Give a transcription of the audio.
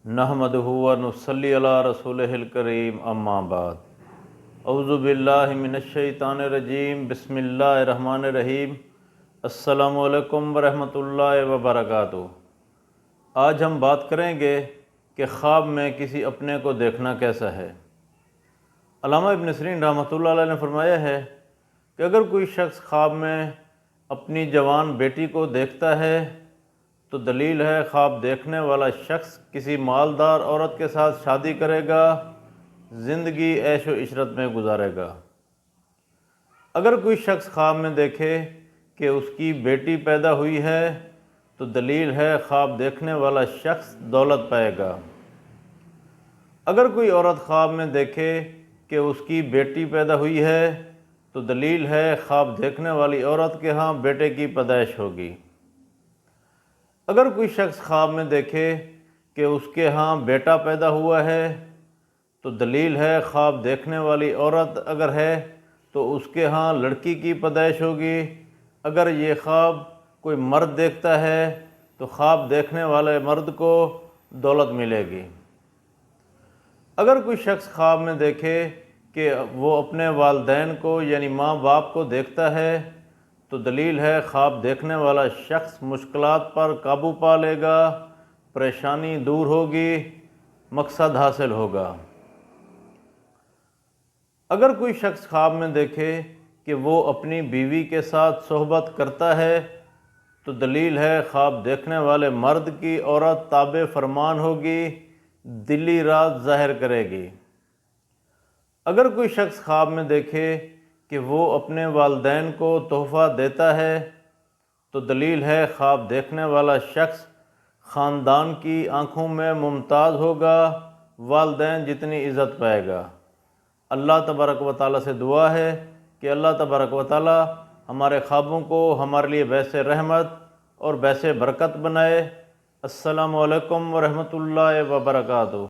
نحمدہ و نصلی علی رسولہ الکریم اما بعد اعوذ باللہ من الشیطان الرجیم بسم اللہ الرحمن الرحیم السلام علیکم ورحمۃ اللہ وبرکاتہ۔ آج ہم بات کریں گے کہ خواب میں کسی اپنے کو دیکھنا کیسا ہے۔ علامہ ابن سیرین رحمۃ اللہ علیہ نے فرمایا ہے کہ اگر کوئی شخص خواب میں اپنی جوان بیٹی کو دیکھتا ہے تو دلیل ہے خواب دیکھنے والا شخص کسی مالدار عورت کے ساتھ شادی کرے گا، زندگی عیش و عشرت میں گزارے گا۔ اگر کوئی شخص خواب میں دیکھے کہ اس کی بیٹی پیدا ہوئی ہے تو دلیل ہے خواب دیکھنے والا شخص دولت پائے گا۔ اگر کوئی عورت خواب میں دیکھے کہ اس کی بیٹی پیدا ہوئی ہے تو دلیل ہے خواب دیکھنے والی عورت کے ہاں بیٹے کی پیدائش ہوگی۔ اگر کوئی شخص خواب میں دیکھے کہ اس کے ہاں بیٹا پیدا ہوا ہے تو دلیل ہے خواب دیکھنے والی عورت اگر ہے تو اس کے ہاں لڑکی کی پیدائش ہوگی۔ اگر یہ خواب کوئی مرد دیکھتا ہے تو خواب دیکھنے والے مرد کو دولت ملے گی۔ اگر کوئی شخص خواب میں دیکھے کہ وہ اپنے والدین کو یعنی ماں باپ کو دیکھتا ہے تو دلیل ہے خواب دیکھنے والا شخص مشکلات پر قابو پا لے گا، پریشانی دور ہوگی، مقصد حاصل ہوگا۔ اگر کوئی شخص خواب میں دیکھے کہ وہ اپنی بیوی کے ساتھ صحبت کرتا ہے تو دلیل ہے خواب دیکھنے والے مرد کی عورت تابع فرمان ہوگی، دلی راز ظاہر کرے گی۔ اگر کوئی شخص خواب میں دیکھے کہ وہ اپنے والدین کو تحفہ دیتا ہے تو دلیل ہے خواب دیکھنے والا شخص خاندان کی آنکھوں میں ممتاز ہوگا، والدین جتنی عزت پائے گا۔ اللہ تبارک و تعالیٰ سے دعا ہے کہ اللہ تبارک و تعالیٰ ہمارے خوابوں کو ہمارے لیے باعث رحمت اور باعث برکت بنائے۔ السلام علیکم ورحمۃ اللہ وبرکاتہ۔